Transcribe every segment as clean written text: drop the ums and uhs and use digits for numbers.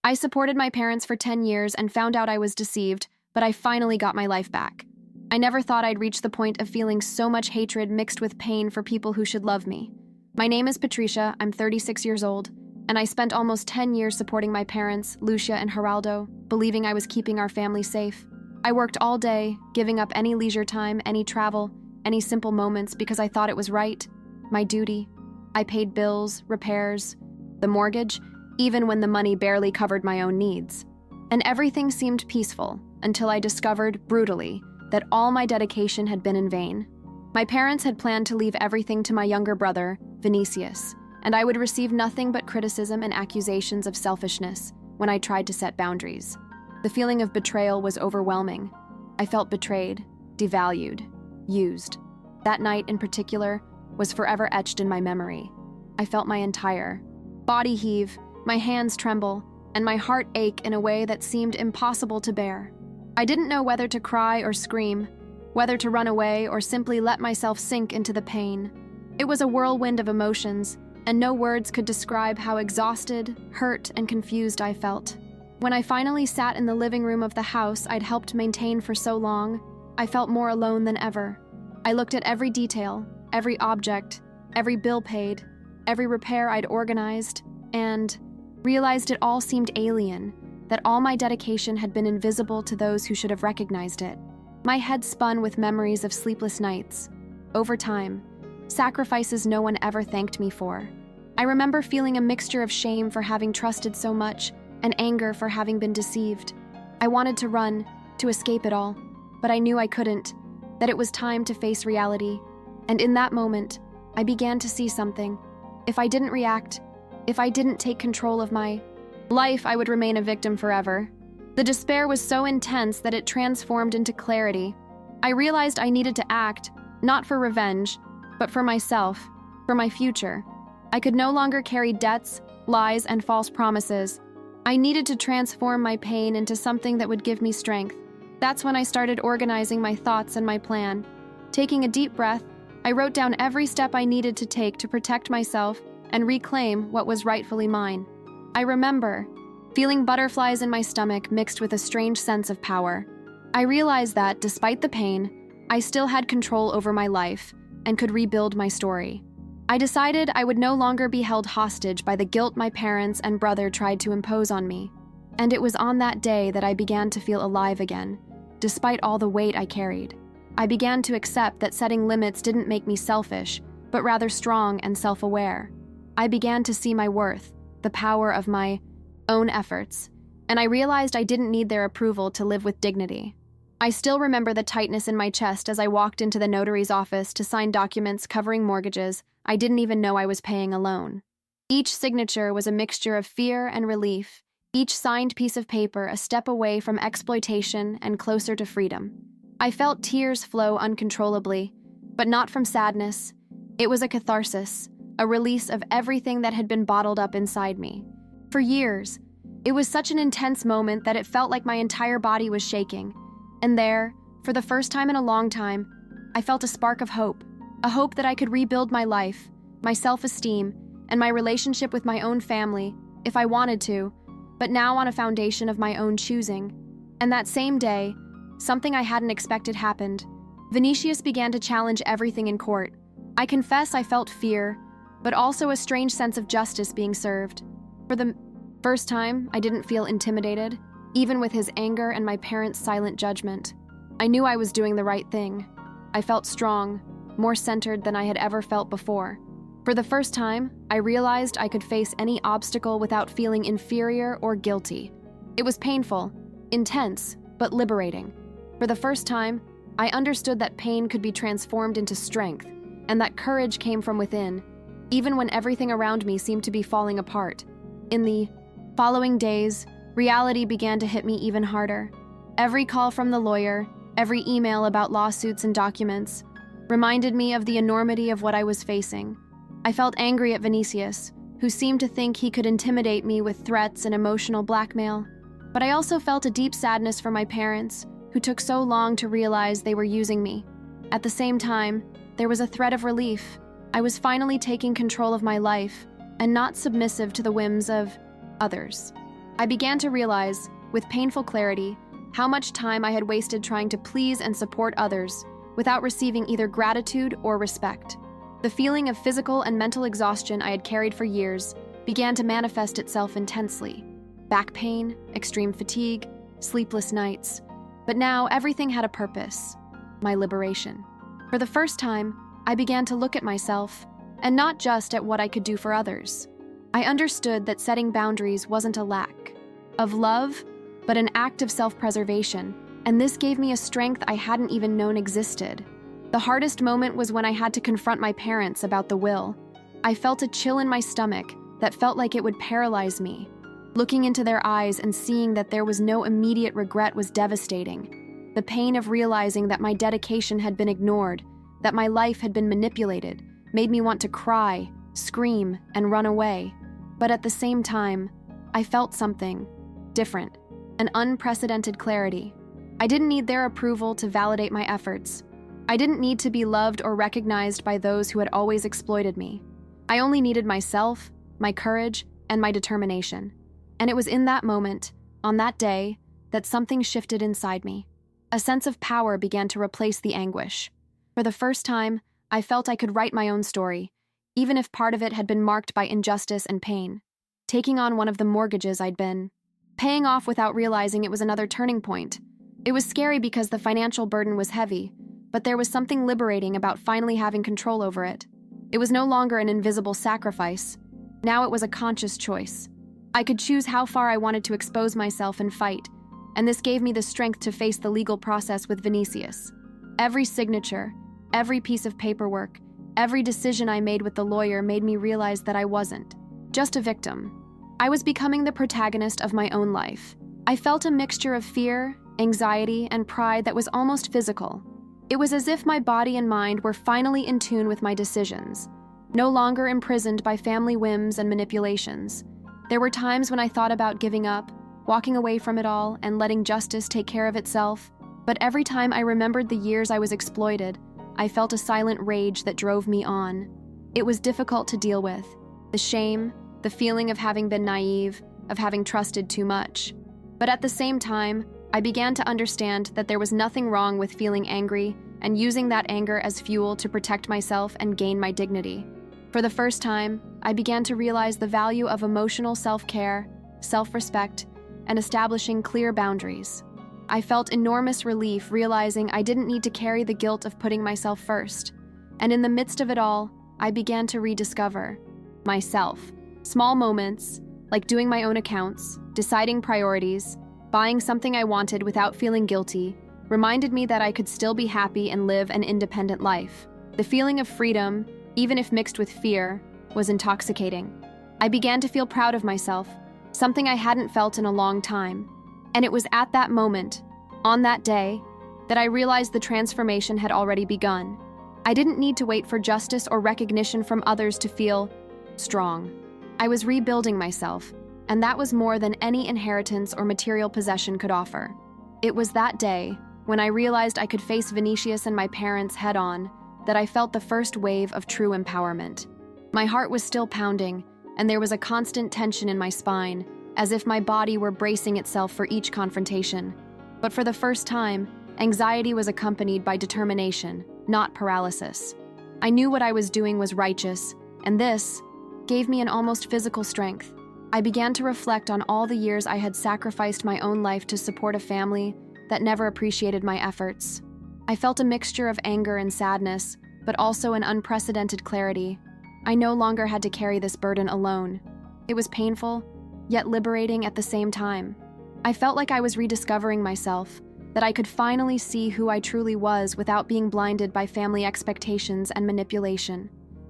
I supported my parents for 10 years and found out I was deceived, but I finally got my life back. I never thought I'd reach the point of feeling so much hatred mixed with pain for people who should love me. My name is Patricia, I'm 36 years old, and I spent almost 10 years supporting my parents, Lucia and Geraldo, believing I was keeping our family safe. I worked all day, giving up any leisure time, any travel, any simple moments because I thought it was right, my duty. I paid bills, repairs, the mortgage, even when the money barely covered my own needs. And everything seemed peaceful until I discovered, brutally, that all my dedication had been in vain. My parents had planned to leave everything to my younger brother, Vinicius, and I would receive nothing but criticism and accusations of selfishness when I tried to set boundaries. The feeling of betrayal was overwhelming. I felt betrayed, devalued, used. That night in particular was forever etched in my memory. I felt my entire body heave, my hands tremble, and my heart ache in a way that seemed impossible to bear. I didn't know whether to cry or scream, whether to run away or simply let myself sink into the pain. It was a whirlwind of emotions, and no words could describe how exhausted, hurt, and confused I felt. When I finally sat in the living room of the house I'd helped maintain for so long, I felt more alone than ever. I looked at every detail, every object, every bill paid, every repair I'd organized, and realized it all seemed alien, that all my dedication had been invisible to those who should have recognized it. My head spun with memories of sleepless nights. Over time, sacrifices no one ever thanked me for. I remember feeling a mixture of shame for having trusted so much and anger for having been deceived. I wanted to run, to escape it all, but I knew I couldn't, that it was time to face reality. And in that moment, I began to see something. If I didn't react, if I didn't take control of my life, I would remain a victim forever. The despair was so intense that it transformed into clarity. I realized I needed to act, not for revenge, but for myself, for my future. I could no longer carry debts, lies, and false promises. I needed to transform my pain into something that would give me strength. That's when I started organizing my thoughts and my plan. Taking a deep breath, I wrote down every step I needed to take to protect myself and reclaim what was rightfully mine. I remember feeling butterflies in my stomach mixed with a strange sense of power. I realized that, despite the pain, I still had control over my life and could rebuild my story. I decided I would no longer be held hostage by the guilt my parents and brother tried to impose on me. And it was on that day that I began to feel alive again, despite all the weight I carried. I began to accept that setting limits didn't make me selfish, but rather strong and self-aware. I began to see my worth, the power of my own efforts, and I realized I didn't need their approval to live with dignity. I still remember the tightness in my chest as I walked into the notary's office to sign documents covering mortgages I didn't even know I was paying a loan. Each signature was a mixture of fear and relief, each signed piece of paper a step away from exploitation and closer to freedom. I felt tears flow uncontrollably, but not from sadness. It was a catharsis, a release of everything that had been bottled up inside me. For years, it was such an intense moment that it felt like my entire body was shaking. And there, for the first time in a long time, I felt a spark of hope, a hope that I could rebuild my life, my self-esteem, and my relationship with my own family, if I wanted to, but now on a foundation of my own choosing. And that same day, something I hadn't expected happened. Vinicius began to challenge everything in court. I confess I felt fear, but also a strange sense of justice being served. For the first time, I didn't feel intimidated, even with his anger and my parents' silent judgment. I knew I was doing the right thing. I felt strong, more centered than I had ever felt before. For the first time, I realized I could face any obstacle without feeling inferior or guilty. It was painful, intense, but liberating. For the first time, I understood that pain could be transformed into strength, and that courage came from within, even when everything around me seemed to be falling apart. In the following days, reality began to hit me even harder. Every call from the lawyer, every email about lawsuits and documents, reminded me of the enormity of what I was facing. I felt angry at Vinicius, who seemed to think he could intimidate me with threats and emotional blackmail. But I also felt a deep sadness for my parents, who took so long to realize they were using me. At the same time, there was a thread of relief. I was finally taking control of my life and not submissive to the whims of others. I began to realize, with painful clarity, how much time I had wasted trying to please and support others without receiving either gratitude or respect. The feeling of physical and mental exhaustion I had carried for years began to manifest itself intensely. Back pain, extreme fatigue, sleepless nights. But now everything had a purpose: my liberation. For the first time, I began to look at myself, and not just at what I could do for others. I understood that setting boundaries wasn't a lack of love, but an act of self-preservation, and this gave me a strength I hadn't even known existed. The hardest moment was when I had to confront my parents about the will. I felt a chill in my stomach that felt like it would paralyze me. Looking into their eyes and seeing that there was no immediate regret was devastating. The pain of realizing that my dedication had been ignored, that my life had been manipulated, made me want to cry, scream, and run away. But at the same time, I felt something different, an unprecedented clarity. I didn't need their approval to validate my efforts. I didn't need to be loved or recognized by those who had always exploited me. I only needed myself, my courage, and my determination. And it was in that moment, on that day, that something shifted inside me. A sense of power began to replace the anguish. For the first time, I felt I could write my own story, even if part of it had been marked by injustice and pain. Taking on one of the mortgages I'd been paying off without realizing it was another turning point. It was scary because the financial burden was heavy, but there was something liberating about finally having control over it. It was no longer an invisible sacrifice. Now it was a conscious choice. I could choose how far I wanted to expose myself and fight, and this gave me the strength to face the legal process with Vinicius. Every signature, every piece of paperwork, every decision I made with the lawyer made me realize that I wasn't just a victim. I was becoming the protagonist of my own life. I felt a mixture of fear, anxiety, and pride that was almost physical. It was as if my body and mind were finally in tune with my decisions, no longer imprisoned by family whims and manipulations. There were times when I thought about giving up, walking away from it all, and letting justice take care of itself. But every time I remembered the years I was exploited, I felt a silent rage that drove me on. It was difficult to deal with. The shame, the feeling of having been naive, of having trusted too much. But at the same time, I began to understand that there was nothing wrong with feeling angry and using that anger as fuel to protect myself and gain my dignity. For the first time, I began to realize the value of emotional self-care, self-respect, and establishing clear boundaries. I felt enormous relief realizing I didn't need to carry the guilt of putting myself first. And in the midst of it all, I began to rediscover myself. Small moments, like doing my own accounts, deciding priorities, buying something I wanted without feeling guilty, reminded me that I could still be happy and live an independent life. The feeling of freedom, even if mixed with fear, was intoxicating. I began to feel proud of myself, something I hadn't felt in a long time. And it was at that moment, on that day, that I realized the transformation had already begun. I didn't need to wait for justice or recognition from others to feel strong. I was rebuilding myself, and that was more than any inheritance or material possession could offer. It was that day, when I realized I could face Vinicius and my parents head-on, that I felt the first wave of true empowerment. My heart was still pounding, and there was a constant tension in my spine, as if my body were bracing itself for each confrontation. But for the first time, anxiety was accompanied by determination, not paralysis. I knew what I was doing was righteous, and this gave me an almost physical strength. I began to reflect on all the years I had sacrificed my own life to support a family that never appreciated my efforts. I felt a mixture of anger and sadness, but also an unprecedented clarity. I no longer had to carry this burden alone. It was painful, yet liberating at the same time. I felt like I was rediscovering myself, that I could finally see who I truly was without being blinded by family expectations and manipulation.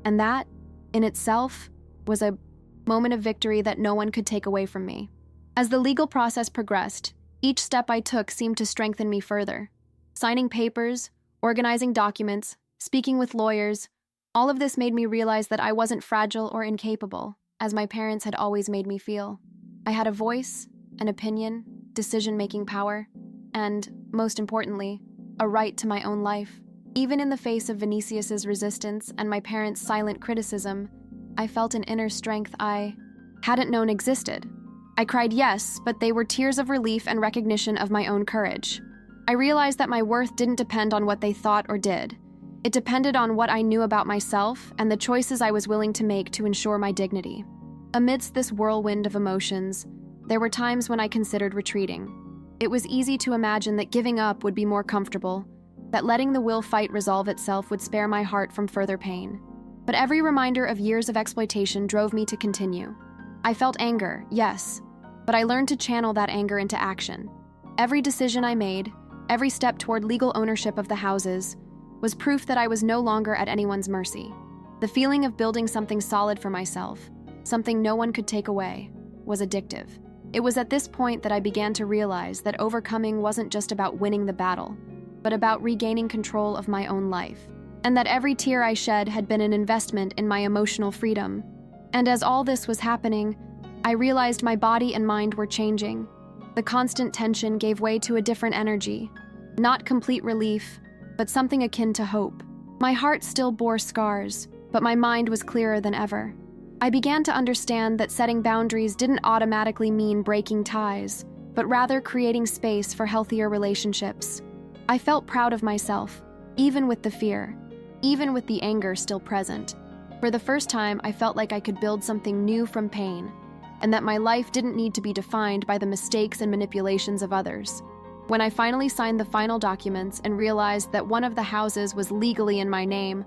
And that, in itself, was a moment of victory that no one could take away from me. As the legal process progressed, each step I took seemed to strengthen me further. Signing papers, organizing documents, speaking with lawyers, all of this made me realize that I wasn't fragile or incapable, as my parents had always made me feel. I had a voice, an opinion, decision-making power, and, most importantly, a right to my own life. Even in the face of Vinicius's resistance and my parents' silent criticism, I felt an inner strength I hadn't known existed. I cried yes, but they were tears of relief and recognition of my own courage. I realized that my worth didn't depend on what they thought or did. It depended on what I knew about myself and the choices I was willing to make to ensure my dignity. Amidst this whirlwind of emotions, there were times when I considered retreating. It was easy to imagine that giving up would be more comfortable, that letting the will fight resolve itself would spare my heart from further pain. But every reminder of years of exploitation drove me to continue. I felt anger, yes, but I learned to channel that anger into action. Every decision I made, every step toward legal ownership of the houses, was proof that I was no longer at anyone's mercy. The feeling of building something solid for myself, something no one could take away, was addictive. It was at this point that I began to realize that overcoming wasn't just about winning the battle, but about regaining control of my own life, and that every tear I shed had been an investment in my emotional freedom. And as all this was happening, I realized my body and mind were changing. The constant tension gave way to a different energy, not complete relief, but something akin to hope. My heart still bore scars, but my mind was clearer than ever. I began to understand that setting boundaries didn't automatically mean breaking ties, but rather creating space for healthier relationships. I felt proud of myself, even with the fear, even with the anger still present. For the first time, I felt like I could build something new from pain, and that my life didn't need to be defined by the mistakes and manipulations of others. When I finally signed the final documents and realized that one of the houses was legally in my name,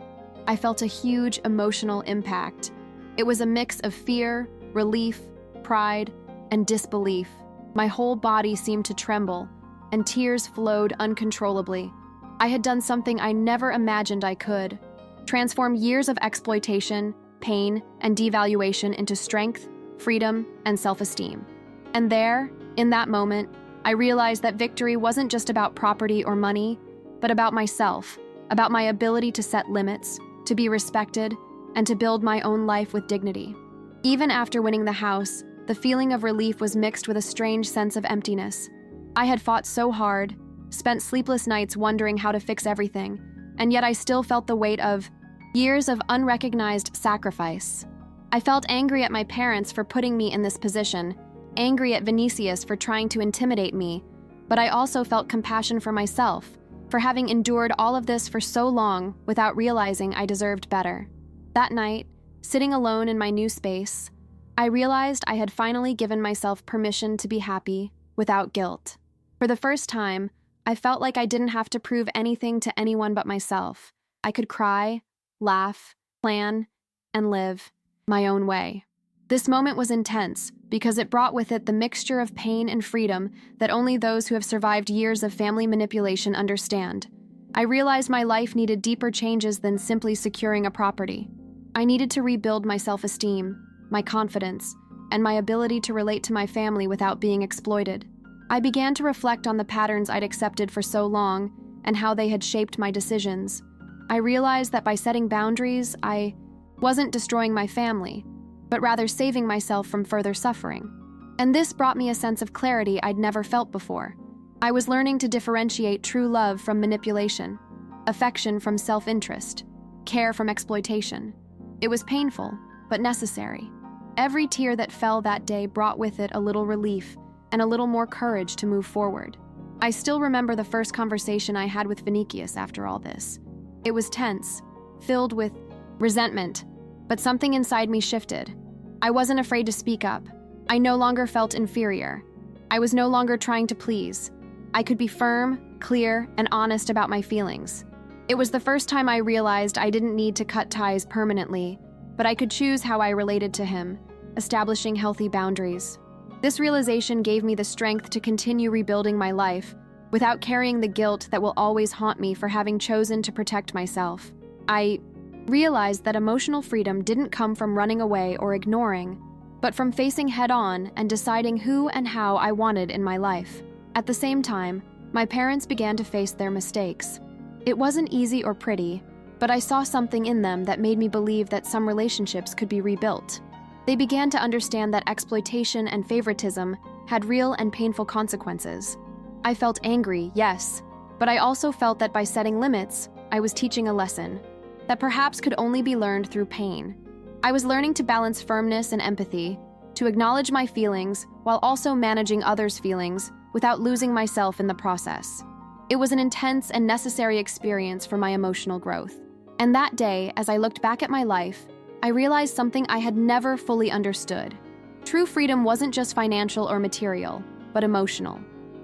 I felt a huge emotional impact. It was a mix of fear, relief, pride, and disbelief. My whole body seemed to tremble, and tears flowed uncontrollably. I had done something I never imagined I could: transform years of exploitation, pain, and devaluation into strength, freedom, and self-esteem. And there, in that moment, I realized that victory wasn't just about property or money, but about myself, about my ability to set limits, to be respected, and to build my own life with dignity. Even after winning the house, the feeling of relief was mixed with a strange sense of emptiness. I had fought so hard, spent sleepless nights wondering how to fix everything, and yet I still felt the weight of years of unrecognized sacrifice. I felt angry at my parents for putting me in this position, angry at Vinicius for trying to intimidate me, but I also felt compassion for myself, for having endured all of this for so long without realizing I deserved better. That night, sitting alone in my new space, I realized I had finally given myself permission to be happy without guilt. For the first time, I felt like I didn't have to prove anything to anyone but myself. I could cry, laugh, plan, and live my own way. This moment was intense because it brought with it the mixture of pain and freedom that only those who have survived years of family manipulation understand. I realized my life needed deeper changes than simply securing a property. I needed to rebuild my self-esteem, my confidence, and my ability to relate to my family without being exploited. I began to reflect on the patterns I'd accepted for so long and how they had shaped my decisions. I realized that by setting boundaries, I wasn't destroying my family, but rather saving myself from further suffering. And this brought me a sense of clarity I'd never felt before. I was learning to differentiate true love from manipulation, affection from self-interest, care from exploitation. It was painful, but necessary. Every tear that fell that day brought with it a little relief and a little more courage to move forward. I still remember the first conversation I had with Vinicius after all this. It was tense, filled with resentment, but something inside me shifted. I wasn't afraid to speak up. I no longer felt inferior. I was no longer trying to please. I could be firm, clear, and honest about my feelings. It was the first time I realized I didn't need to cut ties permanently, but I could choose how I related to him, establishing healthy boundaries. This realization gave me the strength to continue rebuilding my life without carrying the guilt that will always haunt me for having chosen to protect myself. I realized that emotional freedom didn't come from running away or ignoring, but from facing head-on and deciding who and how I wanted in my life. At the same time, my parents began to face their mistakes. It wasn't easy or pretty, but I saw something in them that made me believe that some relationships could be rebuilt. They began to understand that exploitation and favoritism had real and painful consequences. I felt angry, yes, but I also felt that by setting limits, I was teaching a lesson that perhaps could only be learned through pain. I was learning to balance firmness and empathy, to acknowledge my feelings while also managing others' feelings without losing myself in the process. It was an intense and necessary experience for my emotional growth. And that day, as I looked back at my life, I realized something I had never fully understood. True freedom wasn't just financial or material, but emotional.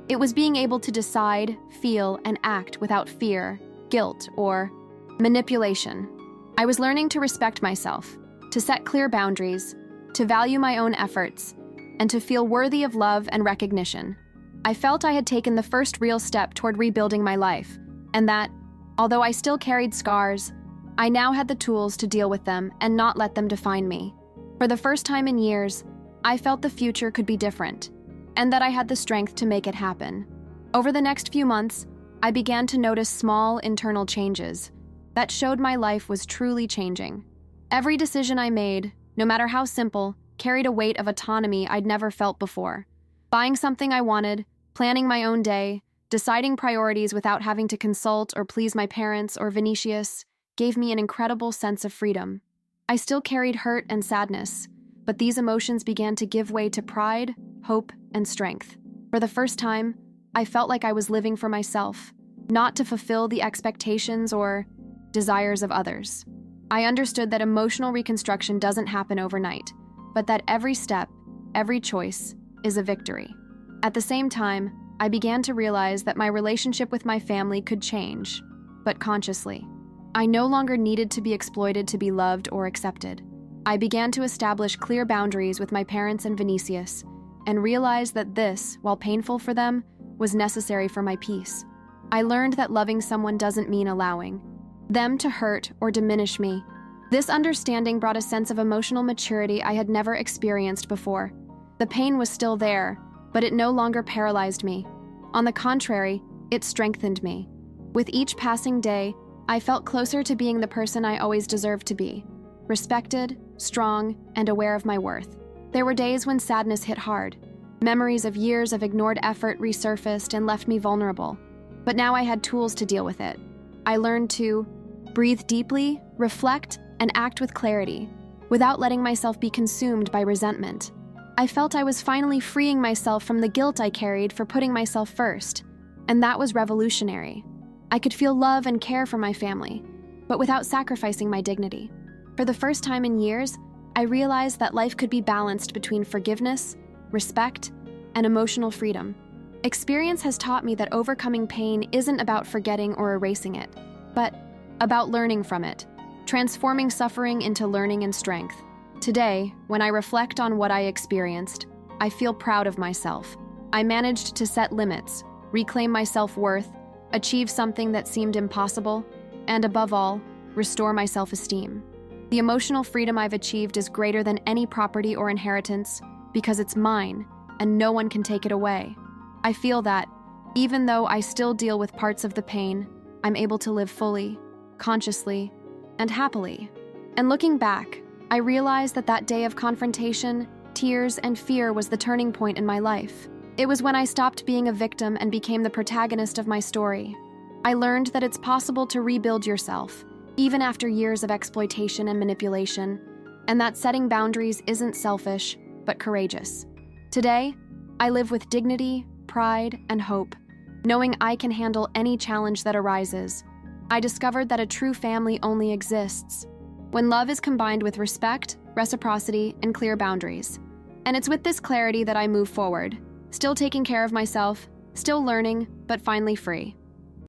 It was being able to decide, feel, and act without fear, guilt, or manipulation. I was learning to respect myself, to set clear boundaries, to value my own efforts, and to feel worthy of love and recognition. I felt I had taken the first real step toward rebuilding my life, and that, although I still carried scars, I now had the tools to deal with them and not let them define me. For the first time in years, I felt the future could be different, and that I had the strength to make it happen. Over the next few months, I began to notice small internal changes that showed my life was truly changing. Every decision I made, no matter how simple, carried a weight of autonomy I'd never felt before. Buying something I wanted, planning my own day, deciding priorities without having to consult or please my parents or Vinicius gave me an incredible sense of freedom. I still carried hurt and sadness, but these emotions began to give way to pride, hope, and strength. For the first time, I felt like I was living for myself, not to fulfill the expectations or desires of others. I understood that emotional reconstruction doesn't happen overnight, but that every step, every choice, is a victory. At the same time, I began to realize that my relationship with my family could change, but consciously. I no longer needed to be exploited to be loved or accepted. I began to establish clear boundaries with my parents and Vinicius, and realized that this, while painful for them, was necessary for my peace. I learned that loving someone doesn't mean allowing them to hurt or diminish me. This understanding brought a sense of emotional maturity I had never experienced before. The pain was still there, but it no longer paralyzed me. On the contrary, it strengthened me. With each passing day, I felt closer to being the person I always deserved to be, respected, strong, and aware of my worth. There were days when sadness hit hard. Memories of years of ignored effort resurfaced and left me vulnerable. But now I had tools to deal with it. I learned to breathe deeply, reflect, and act with clarity, without letting myself be consumed by resentment. I felt I was finally freeing myself from the guilt I carried for putting myself first, and that was revolutionary. I could feel love and care for my family, but without sacrificing my dignity. For the first time in years, I realized that life could be balanced between forgiveness, respect, and emotional freedom. Experience has taught me that overcoming pain isn't about forgetting or erasing it, but about learning from it, transforming suffering into learning and strength. Today, when I reflect on what I experienced, I feel proud of myself. I managed to set limits, reclaim my self-worth, achieve something that seemed impossible, and above all, restore my self-esteem. The emotional freedom I've achieved is greater than any property or inheritance because it's mine and no one can take it away. I feel that, even though I still deal with parts of the pain, I'm able to live fully, consciously, and happily. And looking back, I realized that that day of confrontation, tears, and fear was the turning point in my life. It was when I stopped being a victim and became the protagonist of my story. I learned that it's possible to rebuild yourself, even after years of exploitation and manipulation, and that setting boundaries isn't selfish, but courageous. Today, I live with dignity, pride, and hope, knowing I can handle any challenge that arises. I discovered that a true family only exists when love is combined with respect, reciprocity, and clear boundaries. And it's with this clarity that I move forward, still taking care of myself, still learning, but finally free.